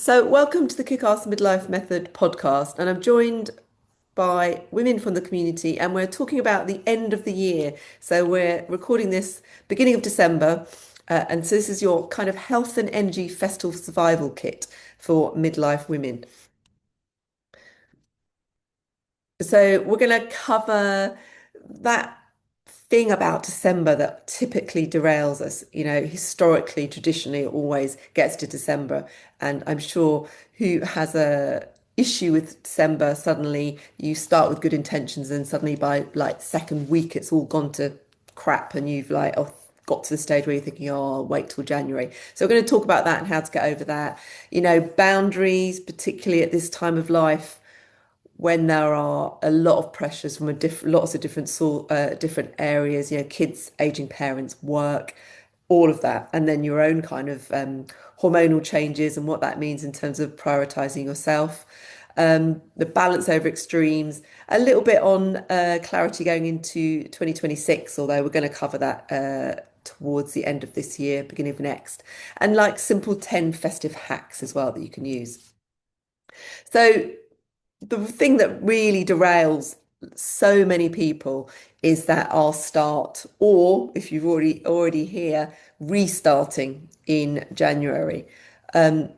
So, welcome to the Kickass Midlife Method podcast, and I'm joined by women from the community, and we're talking about the end of the year. So, we're recording this beginning of December, and so this is your kind of health and energy festal survival kit for midlife women. So, we're going to cover that thing about December that typically derails us. Historically, traditionally, it always gets to December. And I'm sure who has a issue with December, suddenly you start with good intentions and suddenly by like second week, it's all gone to crap and you've like, oh, got to the stage where you're thinking, oh, I'll wait till January. So we're going to talk about that and how to get over that. Boundaries, particularly at this time of life when there are a lot of pressures from lots of different areas, kids, aging parents, work, all of that, and then your own kind of hormonal changes and what that means in terms of prioritizing yourself. The balance over extremes, a little bit on clarity going into 2026, although we're going to cover that towards the end of this year, beginning of next, and like simple 10 festive hacks as well that you can use. So the thing that really derails so many people is that I'll start, or if you've already here, restarting in January. Um,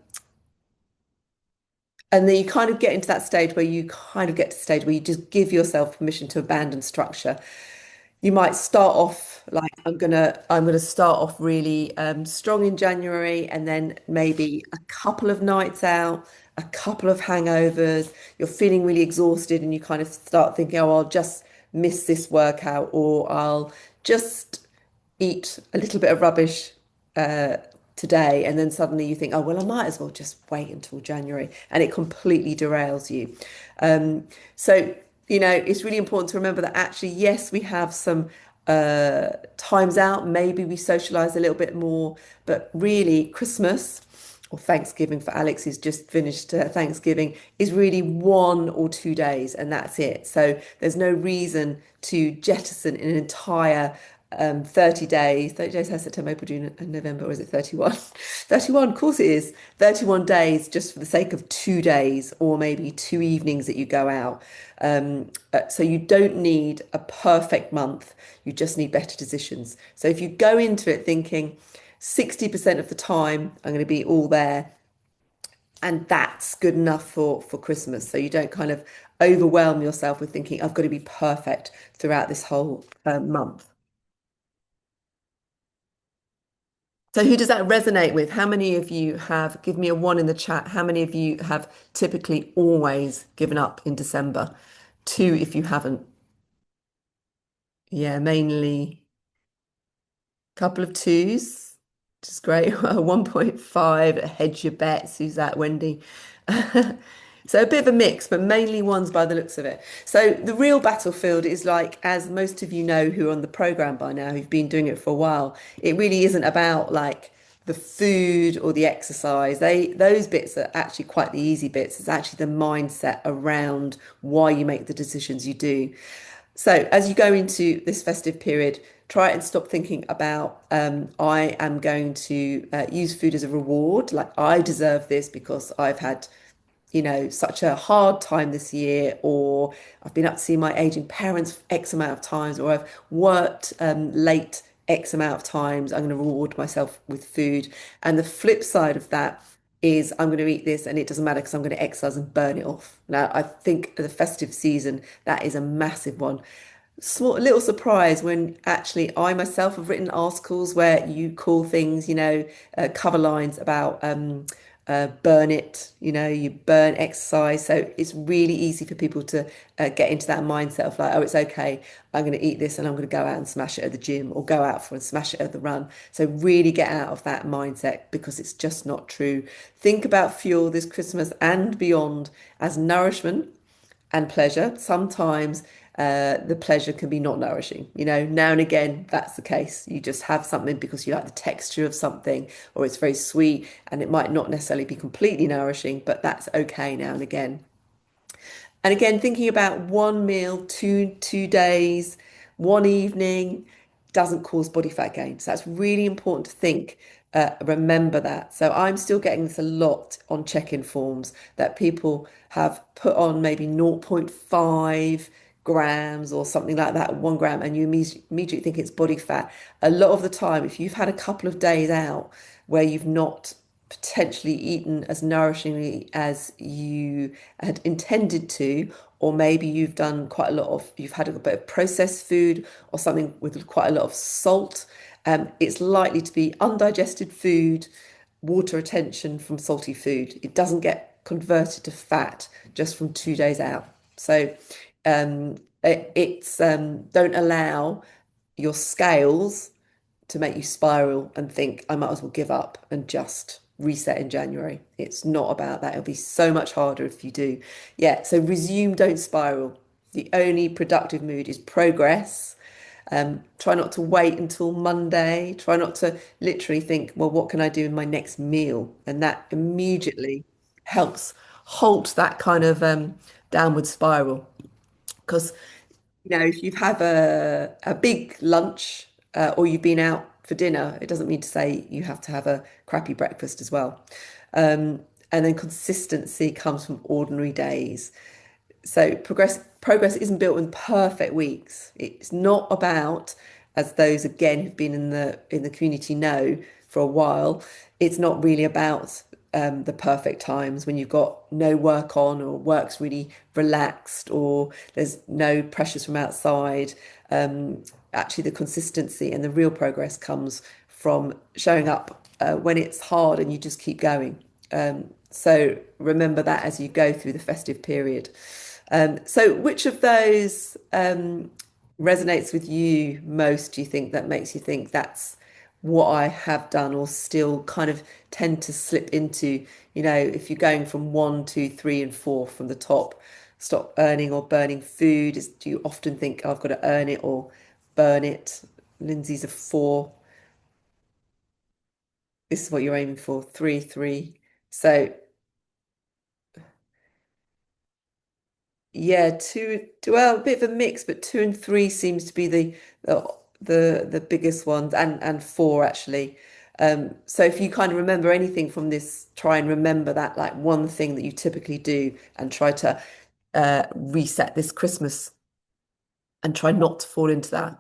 and then you kind of get into that stage where you kind of get to the stage where you just give yourself permission to abandon structure. You might start off like I'm gonna start off really strong in January, and then maybe a couple of nights out, a couple of hangovers. You're feeling really exhausted, and you kind of start thinking, oh, I'll just miss this workout, or I'll just eat a little bit of rubbish uh, today, and then suddenly you think, oh, well, I might as well just wait until January, and it completely derails you. So, it's really important to remember that actually, yes, we have some times out. Maybe we socialize a little bit more, but really, Christmas or Thanksgiving for Alex, who's just finished Thanksgiving, is really 1 or 2 days, and that's it. So there's no reason to jettison an entire 30 days. 30 days has September, April, June, and November, or is it 31? 31, of course it is. 31 days just for the sake of 2 days or maybe 2 evenings that you go out. So you don't need a perfect month. You just need better decisions. So if you go into it thinking 60% of the time I'm going to be all there, and that's good enough for Christmas. So you don't kind of overwhelm yourself with thinking I've got to be perfect throughout this whole month. So who does that resonate with? How many of you have, give me a one in the chat, how many of you have typically always given up in December? Two if you haven't. Yeah, mainly a couple of twos, which is great. 1.5, hedge your bets. Who's that, Wendy? So a bit of a mix, but mainly ones by the looks of it. So the real battlefield is like, as most of you know who are on the program by now, who've been doing it for a while, it really isn't about like the food or the exercise. Those bits are actually quite the easy bits. It's actually the mindset around why you make the decisions you do. So as you go into this festive period, try and stop thinking about I am going to use food as a reward. Like I deserve this because I've had such a hard time this year, or I've been up to see my aging parents X amount of times, or I've worked late X amount of times. I'm going to reward myself with food. And the flip side of that is I'm going to eat this and it doesn't matter because I'm going to exercise and burn it off. Now, I think the festive season, that is a massive one. Small little surprise when actually I myself have written articles where you call things, cover lines about burn it, you burn exercise. So it's really easy for people to get into that mindset of like, oh, it's okay. I'm going to eat this and I'm going to go out and smash it at the gym or go out for and smash it at the run. So really get out of that mindset because it's just not true. Think about fuel this Christmas and beyond as nourishment and pleasure. Sometimes the pleasure can be not nourishing. Now and again, that's the case. You just have something because you like the texture of something, or it's very sweet, and it might not necessarily be completely nourishing, but that's okay now and again. And again, thinking about one meal, two days, one evening doesn't cause body fat gain. So that's really important to think remember that. So I'm still getting this a lot on check-in forms that people have put on maybe zero point 0.5 grams or something like that, 1 gram, and you immediately think it's body fat. A lot of the time, if you've had a couple of days out where you've not potentially eaten as nourishingly as you had intended to, or maybe you've had a bit of processed food or something with quite a lot of salt, it's likely to be undigested food, water retention from salty food. It doesn't get converted to fat just from 2 days out. So it's don't allow your scales to make you spiral and think, I might as well give up and just reset in January. It's not about that. It'll be so much harder if you do. Yeah, so resume, don't spiral. The only productive mood is progress. Try not to wait until Monday. Try not to literally think, well, what can I do in my next meal? And that immediately helps halt that kind of downward spiral. Because if you've had a big lunch or you've been out for dinner, it doesn't mean to say you have to have a crappy breakfast as well. And then consistency comes from ordinary days. So progress isn't built in perfect weeks. It's not about, as those again who've been in the community know for a while, it's not really about the perfect times when you've got no work on or work's really relaxed or there's no pressures from outside. Actually, the consistency and the real progress comes from showing up when it's hard and you just keep going. So remember that as you go through the festive period. So which of those resonates with you most, do you think, that makes you think that's what I have done, or still kind of tend to slip into, if you're going from one, two, three, and four from the top, stop earning or burning food? Do you often think, "Oh, I've got to earn it or burn it?" Lindsay's a four. This is what you're aiming for, three, three. So yeah, well, a bit of a mix, but two and three seems to be the the biggest ones, and four actually. So if you kind of remember anything from this, try and remember that like one thing that you typically do, and try to reset this Christmas and try not to fall into that.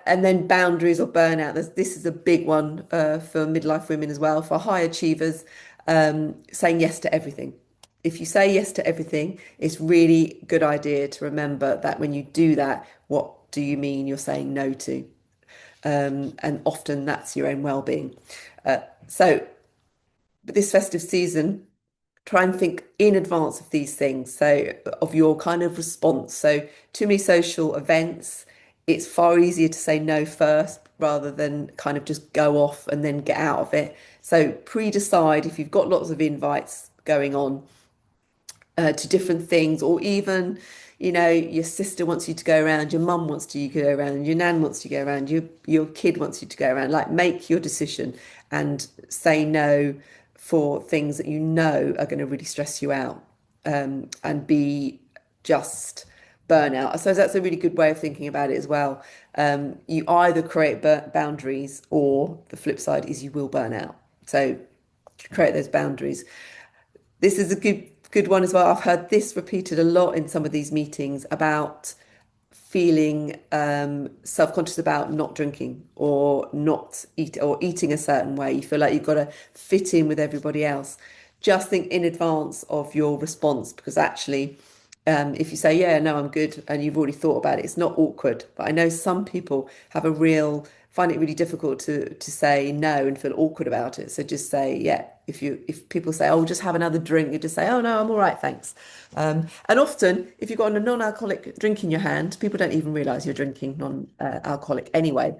And then boundaries or burnout. This is a big one for midlife women as well, for high achievers, saying yes to everything. If you say yes to everything, it's really good idea to remember that when you do that, what do you mean you're saying no to? And often that's your own well-being. So this festive season, try and think in advance of these things. So, of your kind of response. So, too many social events, it's far easier to say no first rather than kind of just go off and then get out of it. So, pre-decide if you've got lots of invites going on to different things, or even, your sister wants you to go around, your mum wants you to go around, your nan wants you to go around, your kid wants you to go around. Like, make your decision and say no for things that you know are going to really stress you out, and be just burnout. I suppose that's a really good way of thinking about it as well. You either create boundaries, or the flip side is you will burn out. So create those boundaries. This is a good one as well. I've heard this repeated a lot in some of these meetings about feeling self-conscious about not drinking or not eat or eating a certain way. You feel like you've got to fit in with everybody else. Just think in advance of your response, because actually, if you say, yeah, no, I'm good, and you've already thought about it, it's not awkward. But I know some people find it really difficult to say no and feel awkward about it. So just say, yeah. If people say, oh, just have another drink, you just say, oh no, I'm all right, thanks. And often, if you've got a non-alcoholic drink in your hand, people don't even realize you're drinking non-alcoholic anyway.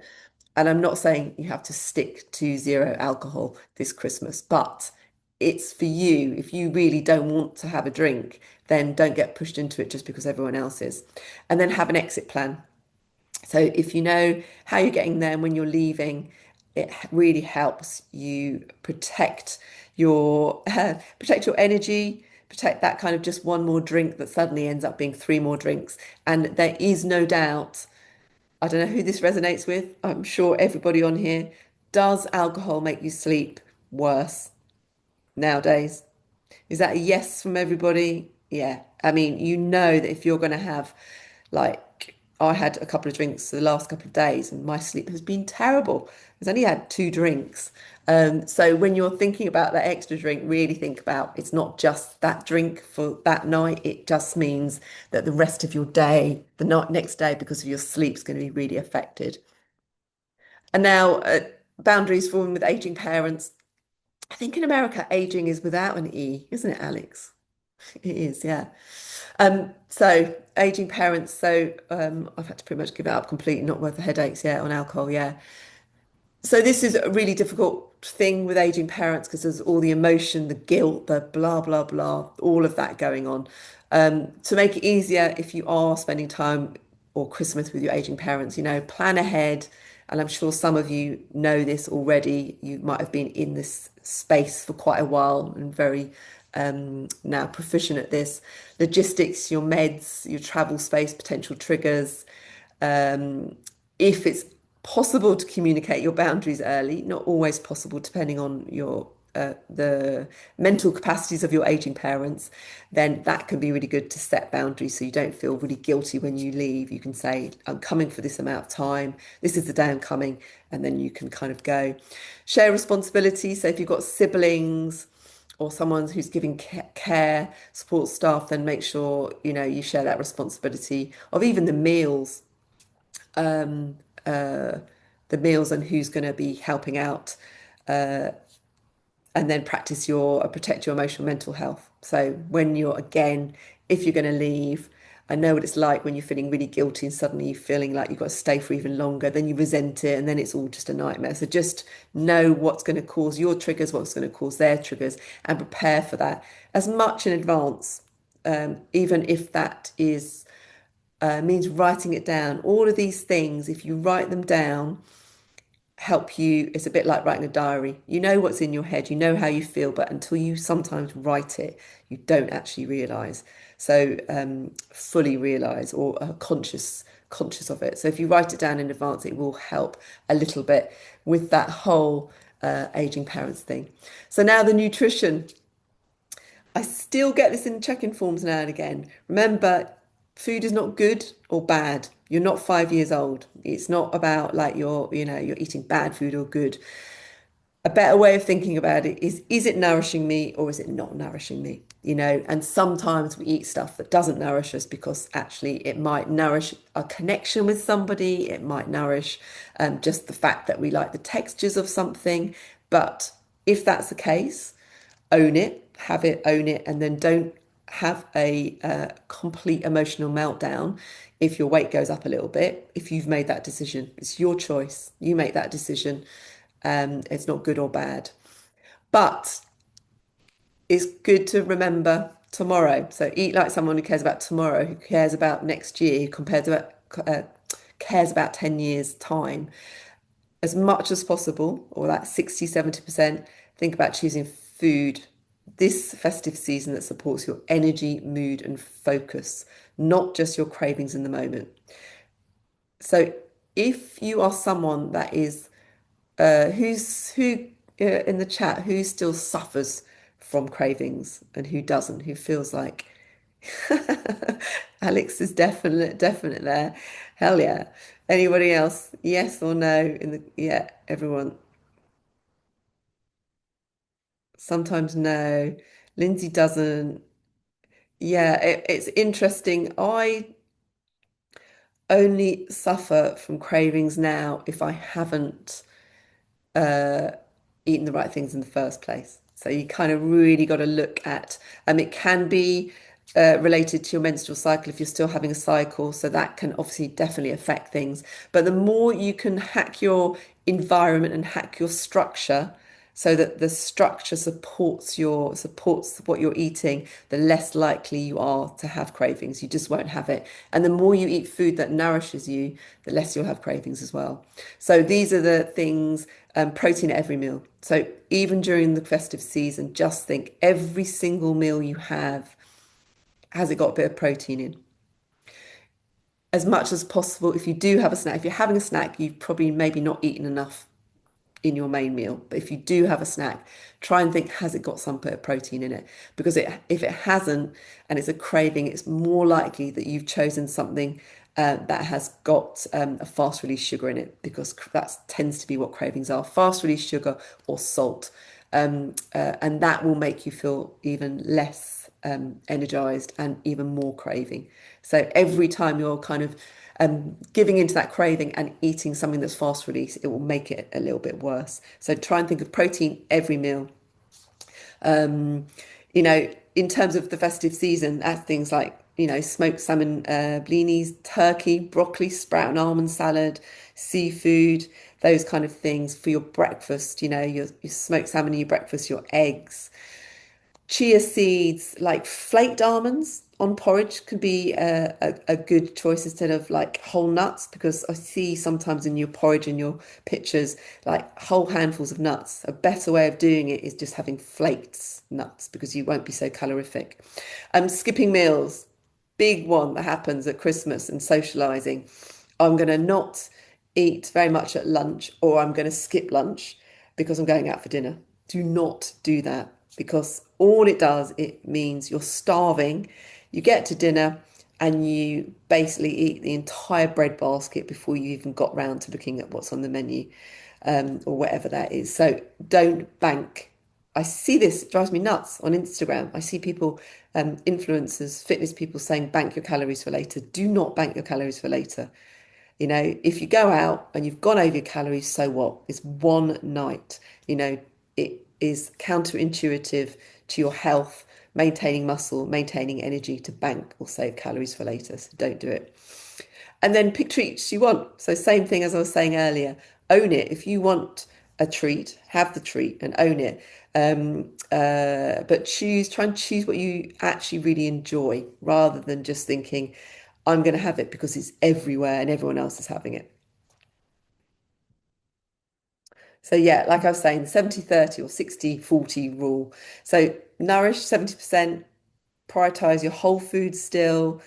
And I'm not saying you have to stick to zero alcohol this Christmas, but it's for you. If you really don't want to have a drink, then don't get pushed into it just because everyone else is. And then have an exit plan. So if you know how you're getting there and when you're leaving, it really helps you protect your energy, protect that kind of just one more drink that suddenly ends up being three more drinks. And there is no doubt, I don't know who this resonates with. I'm sure everybody on here. Does alcohol make you sleep worse nowadays? Is that a yes from everybody? Yeah. I mean, you know that if you're going to have, like, I had a couple of drinks the last couple of days and my sleep has been terrible. I've only had two drinks. So when you're thinking about that extra drink, really think about it's not just that drink for that night. It just means that the rest of your day, the night next day, because of your sleep, is going to be really affected. And now, boundaries forming with aging parents. I think in America, aging is without an E, isn't it, Alex? It is, yeah. So aging parents, I've had to pretty much give it up completely, not worth the headaches, yeah, on alcohol, yeah. So this is a really difficult thing with aging parents because there's all the emotion, the guilt, the blah, blah, blah, all of that going on. To make it easier, if you are spending time or Christmas with your aging parents, plan ahead. And I'm sure some of you know this already. You might have been in this space for quite a while and very now proficient at this. Logistics, your meds, your travel space, potential triggers. If it's possible to communicate your boundaries early, not always possible, depending on your the mental capacities of your aging parents, then that can be really good to set boundaries so you don't feel really guilty when you leave. You can say, I'm coming for this amount of time, this is the day I'm coming, and then you can kind of go. Share responsibility. So if you've got siblings, or someone who's giving care, support staff, then make sure you share that responsibility of even uh, the meals and who's going to be helping out, and then practice your protect your emotional mental health. So when you're again, if you're going to leave, I know what it's like when you're feeling really guilty and suddenly you're feeling like you've got to stay for even longer, then you resent it and then it's all just a nightmare. So just know what's going to cause your triggers, what's going to cause their triggers, and prepare for that as much in advance, even if that is means writing it down. All of these things, if you write them down, help you. It's a bit like writing a diary. You know what's in your head, you know how you feel, but until you sometimes write it, you don't actually realize. So fully realize or conscious of it. So if you write it down in advance, it will help a little bit with that whole aging parents thing. So now the nutrition. I still get this in check-in forms now and again. Remember, food is not good or bad. You're not 5 years old. It's not about like you're eating bad food or good. A better way of thinking about it is it nourishing me or is it not nourishing me? And sometimes we eat stuff that doesn't nourish us because actually it might nourish a connection with somebody. It might nourish just the fact that we like the textures of something. But if that's the case, own it, have it, own it, and then don't have a complete emotional meltdown if your weight goes up a little bit. If you've made that decision, it's your choice. You make that decision. It's not good or bad, but it's good to remember tomorrow. So eat like someone who cares about tomorrow, who cares about next year, compared to cares about 10 years time as much as possible, or that 60, 70%, think about choosing food this festive season that supports your energy, mood, and focus, not just your cravings in the moment. So if you are someone that is who in the chat who still suffers from cravings and who doesn't, who feels like Alex is definite there. Hell yeah. Anybody else? Yes or no in the yeah, everyone. Sometimes no. Lindsay doesn't. Yeah, it's interesting. I only suffer from cravings now if I haven't eaten the right things in the first place. So you kind of really got to look at, it can be related to your menstrual cycle if you're still having a cycle. So that can obviously definitely affect things. But the more you can hack your environment and hack your structure so that the structure supports what you're eating, the less likely you are to have cravings. You just won't have it. And the more you eat food that nourishes you, the less you'll have cravings as well. So these are the things, protein at every meal. So even during the festive season, just think every single meal you have, has it got a bit of protein in? as much as possible, if you do have a snack, if you're having a snack, you've probably maybe not eaten enough in your main meal. But if you do have a snack, try and think, has it got some bit of protein in it? Because if it hasn't and it's a craving, it's more likely that you've chosen something that has got a fast release sugar in it, because that tends to be what cravings are, fast release sugar or salt. And that will make you feel even less energized and even more craving. So every time you're kind of giving into that craving and eating something that's fast release, it will make it a little bit worse. So try and think of protein every meal. Um, you know, in terms of the festive season, that's things like, smoked salmon, blinis, turkey, broccoli, sprout and almond salad, seafood, those kind of things for your breakfast, your smoked salmon in your breakfast, your eggs. Chia seeds, like flaked almonds on porridge could be a good choice instead of like whole nuts, because I see sometimes in your porridge and your pictures like whole handfuls of nuts. A better way of doing it is just having flaked nuts, because you won't be so calorific. Skipping meals, big one that happens at Christmas and socializing. I'm going to not eat very much at lunch, or I'm going to skip lunch because I'm going out for dinner. Do not do that, because all it does, it means you're starving. You get to dinner and you basically eat the entire bread basket before you even got round to looking at what's on the menu, or whatever that is. So don't bank. I see this, it drives me nuts on Instagram. I see people, influencers, fitness people saying bank your calories for later. Do not bank your calories for later. If you go out and you've gone over your calories, so what? It's one night. It is counterintuitive to your health, maintaining muscle, maintaining energy, to bank or save calories for later. So don't do it. And then pick treats you want. So same thing as I was saying earlier. Own it. If you want a treat, have the treat and own it. But try and choose what you actually really enjoy, rather than just thinking, I'm going to have it because it's everywhere and everyone else is having it. So yeah, like I was saying, 70-30 or 60-40 rule. So nourish 70%, prioritize your whole food still,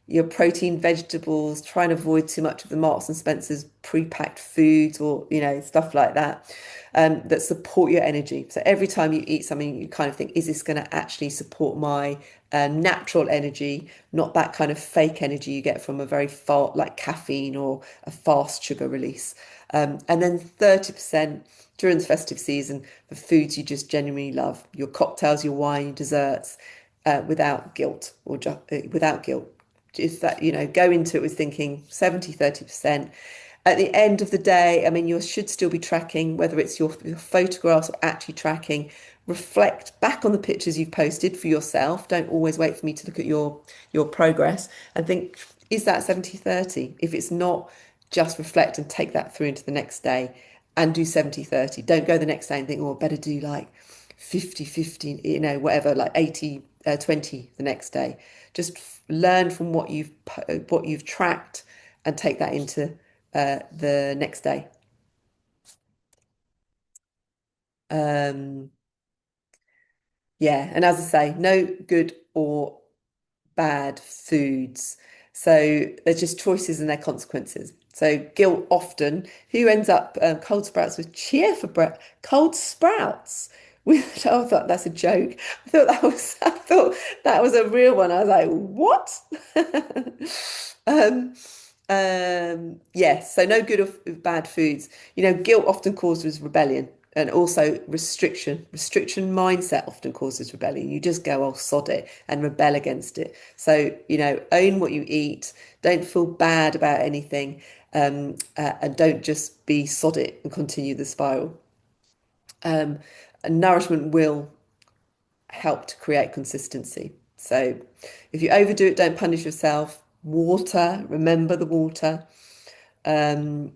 your protein, vegetables, try and avoid too much of the Marks and Spencer's pre-packed foods, or stuff like that, that support your energy. So every time you eat something, you kind of think, is this going to actually support my natural energy, not that kind of fake energy you get from a very fast, like caffeine or a fast sugar release. And then 30% during the festive season for foods you just genuinely love, your cocktails, your wine, your desserts, without guilt, or just without guilt. Is that, go into it with thinking 70-30%. At the end of the day, I mean, you should still be tracking, whether it's your photographs or actually tracking. Reflect back on the pictures you've posted for yourself. Don't always wait for me to look at your progress, and think, is that 70-30? If it's not, just reflect and take that through into the next day and do 70-30. Don't go the next day and think, oh, I better do like 50-50, whatever, like 80-20 the next day. Just learn from what you've tracked and take that into the next day. Um, yeah, and as I say, no good or bad foods. So there's just choices and their consequences. So guilt often, who ends up cold sprouts with cheer for bread? Cold sprouts. With, I thought that's a joke. I thought that was a real one. I was like, what? um, yes, so no good or bad foods. Guilt often causes rebellion, and also restriction. Restriction mindset often causes rebellion. You just go, oh, sod it, and rebel against it. So, own what you eat. Don't feel bad about anything, and don't just be sod it and continue the spiral. Um, and nourishment will help to create consistency. So if you overdo it, don't punish yourself. Water, remember the water. Um,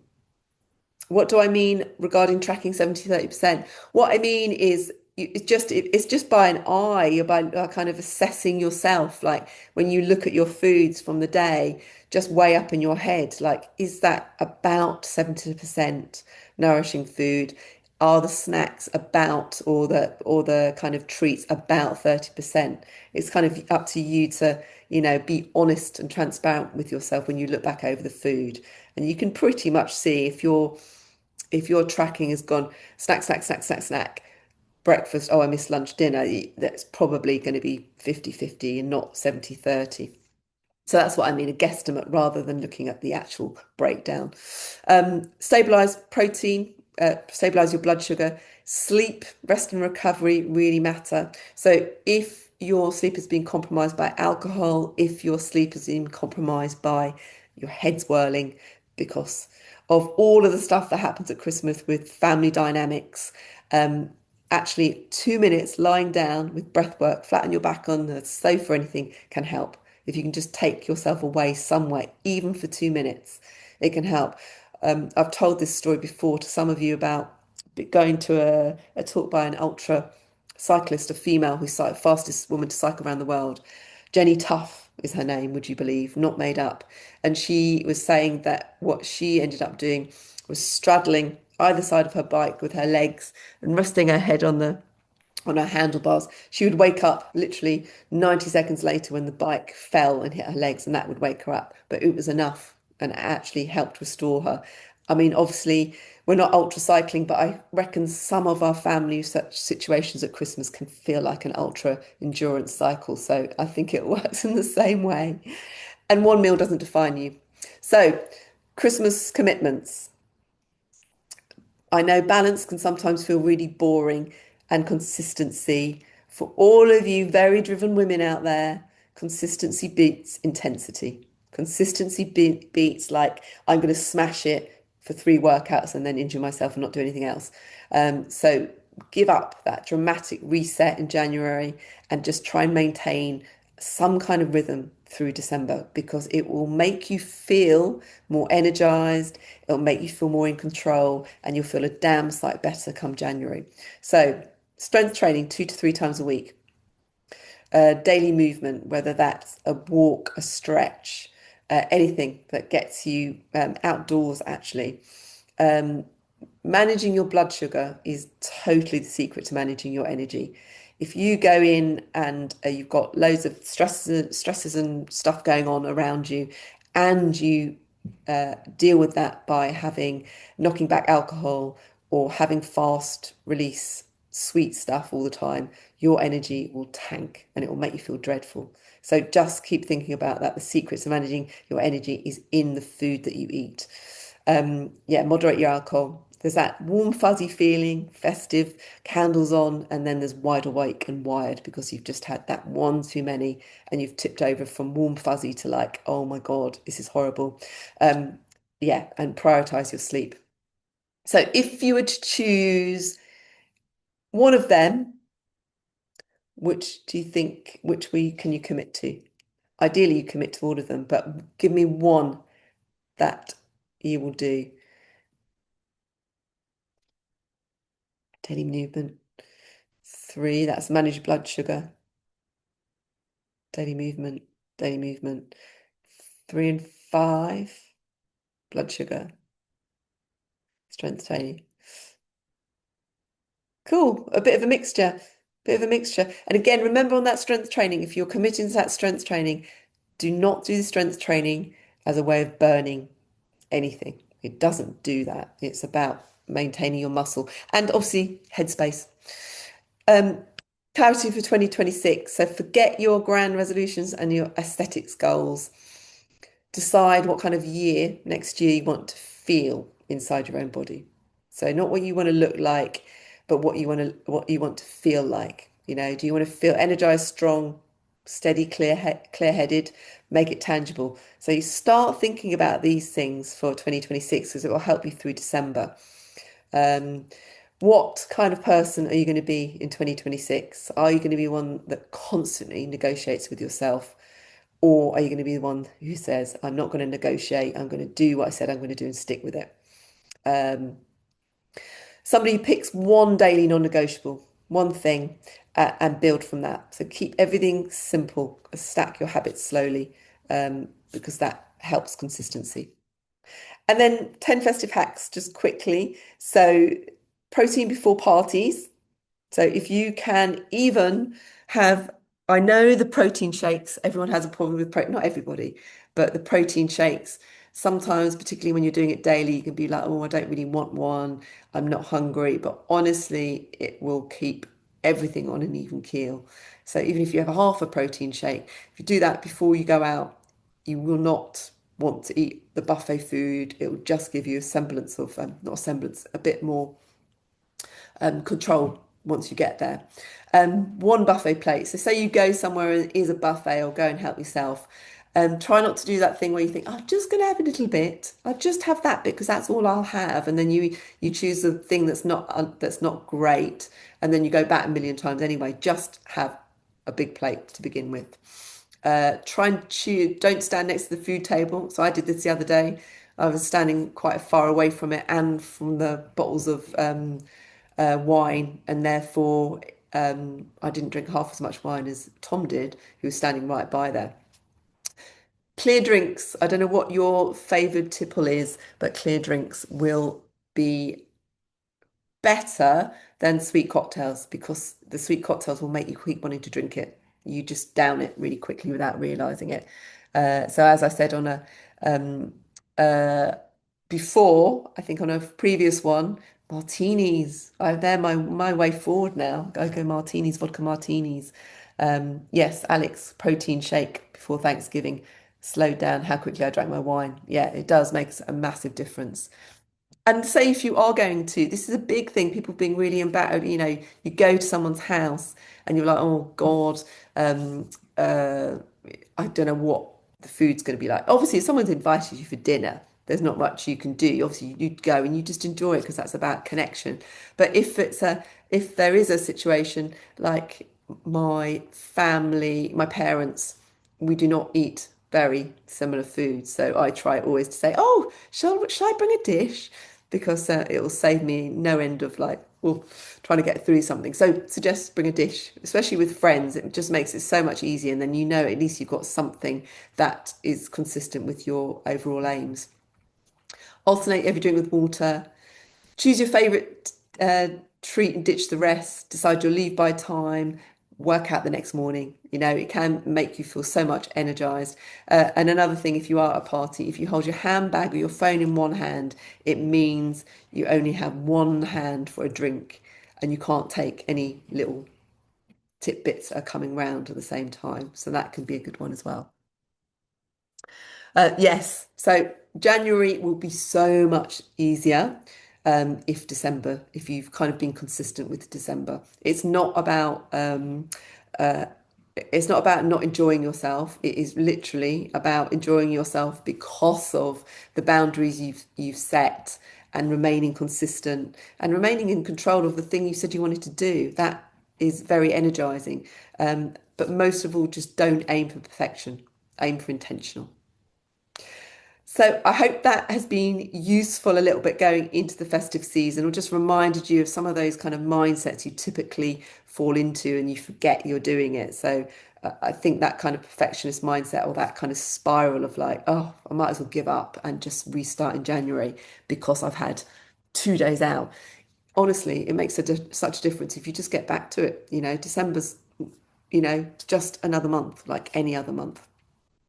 what do I mean regarding tracking 70-30%? What I mean is, it's just by an eye. You're by kind of assessing yourself. Like when you look at your foods from the day, just weigh up in your head, like, is that about 70% nourishing food? are the snacks about or the kind of treats about 30%? It's kind of up to you to, be honest and transparent with yourself when you look back over the food. And you can pretty much see if your tracking has gone snack, snack, snack, snack, snack, breakfast, oh, I missed lunch, dinner, that's probably going to be 50-50 and not 70-30. So that's what I mean, a guesstimate rather than looking at the actual breakdown. Stabilize protein, stabilize your blood sugar. Sleep, rest and recovery really matter. So if your sleep has been compromised by alcohol, if your sleep has been compromised by your head swirling because of all of the stuff that happens at Christmas with family dynamics, um, actually 2 minutes lying down with breath work, flatten your back on the sofa or anything can help. If you can just take yourself away somewhere, even for 2 minutes, it can help. I've told this story before to some of you about going to a talk by an ultra cyclist, a female who's the fastest woman to cycle around the world. Jenny Tuff is her name, would you believe? Not made up. And she was saying that what she ended up doing was straddling either side of her bike with her legs and resting her head on her handlebars. She would wake up literally 90 seconds later when the bike fell and hit her legs, and that would wake her up. But it was enough and it actually helped restore her. I mean, obviously, we're not ultra cycling, but I reckon some of our family such situations at Christmas can feel like an ultra endurance cycle. So I think it works in the same way. And one meal doesn't define you. So, Christmas commitments. I know balance can sometimes feel really boring and consistency. For all of you very driven women out there, consistency beats intensity. Consistency beats like I'm going to smash it for 3 workouts and then injure myself and not do anything else. So give up that dramatic reset in January and just try and maintain some kind of rhythm through December because it will make you feel more energized, it'll make you feel more in control, and you'll feel a damn sight better come January. So, strength training 2 to 3 times a week, daily movement, whether that's a walk, a stretch, anything that gets you outdoors actually. Managing your blood sugar is totally the secret to managing your energy. If you go in and you've got loads of stresses and stuff going on around you, and you deal with that by knocking back alcohol or having fast release sweet stuff all the time, your energy will tank and it will make you feel dreadful. So just keep thinking about that. The secret to managing your energy is in the food that you eat. Yeah, moderate your alcohol. There's that warm, fuzzy feeling, festive, candles on, and then there's wide awake and wired because you've just had that one too many and you've tipped over from warm, fuzzy to like, oh my God, this is horrible. Um, yeah, and prioritize your sleep. So if you were to choose one of them, which do you think, which we can you commit to? Ideally, you commit to all of them, but give me one that you will do. Daily movement. 3, that's manage blood sugar. Daily movement, daily movement. 3 and 5, blood sugar, strength training. Cool, a bit of a mixture, bit of a mixture. And again, remember on that strength training, if you're committing to that strength training, do not do the strength training as a way of burning anything. It doesn't do that. It's about maintaining your muscle and obviously headspace. Um, Clarity for 2026. So forget your grand resolutions and your aesthetics goals. Decide what kind of year next year you want to feel inside your own body. So not what you want to look like, but what you want to feel like. Do you want to feel energized, strong, steady, clear-headed? Make it tangible. So you start thinking about these things for 2026 because it will help you through December. What kind of person are you going to be in 2026? Are you going to be one that constantly negotiates with yourself? Or are you going to be the one who says, I'm not going to negotiate, I'm going to do what I said I'm going to do and stick with it? Somebody who picks one daily non-negotiable, one thing, and build from that. So keep everything simple, stack your habits slowly, because that helps consistency. And then 10 festive hacks, just quickly. So protein before parties. So if you can even have, I know the protein shakes, everyone has a problem with protein, not everybody, but the protein shakes, sometimes, particularly when you're doing it daily, you can be like, oh, I don't really want one. I'm not hungry. But honestly, it will keep everything on an even keel. So even if you have a half a protein shake, if you do that before you go out, you will not want to eat the buffet food. It will just give you a semblance of, not a semblance, a bit more control once you get there. One buffet plate. So say you go somewhere and it is a buffet or go and help yourself. Try not to do that thing where you think, I'm just going to have a little bit. I'll just have that bit because that's all I'll have. And then you choose the thing that's not great, and then you go back a million times anyway. Just have a big plate to begin with. Try and chew, don't stand next to the food table. So I did this the other day. I was standing quite far away from it and from the bottles of wine, and therefore I didn't drink half as much wine as Tom did, who was standing right by there. Clear drinks. I don't know what your favoured tipple is, but clear drinks will be better than sweet cocktails because the sweet cocktails will make you keep wanting to drink it. You just down it really quickly without realizing it. So as I said on a um, uh, before, I think on a previous one, martinis. They're my way forward now. Go martinis, vodka martinis. Yes, Alex, protein shake before Thanksgiving slowed down how quickly I drank my wine. Yeah, it does make a massive difference. And say if you are going to, this is a big thing, people being really embarrassed, you go to someone's house and you're like, oh God, um, uh, I don't know what the food's going to be like. Obviously, if someone's invited you for dinner, there's not much you can do. Obviously, you go and you just enjoy it because that's about connection. But if there is a situation like my family, my parents, we do not eat very similar foods. So I try always to say, oh, shall I bring a dish? Because it will save me no end of like, oh, trying to get through something. So suggest bring a dish, especially with friends. It just makes it so much easier. And then at least you've got something that is consistent with your overall aims. Alternate every drink with water. Choose your favourite treat and ditch the rest. Decide your leave by time. Work out the next morning. It can make you feel so much energized. And another thing, if you are at a party, if you hold your handbag or your phone in one hand, it means you only have one hand for a drink and you can't take any little tidbits that are coming round at the same time. So that can be a good one as well. Yes, so January will be so much easier if you've kind of been consistent with December. Uh, it's not about not enjoying yourself. It is literally about enjoying yourself because of the boundaries you've set and remaining consistent and remaining in control of the thing you said you wanted to do. That is very energizing. But most of all, just don't aim for perfection. Aim for intentional. So I hope that has been useful a little bit going into the festive season, or just reminded you of some of those kind of mindsets you typically fall into and you forget you're doing it. So I think that kind of perfectionist mindset or that kind of spiral of like, oh, I might as well give up and just restart in January because I've had 2 days out. Honestly, it makes such a difference if you just get back to it. December's, just another month like any other month.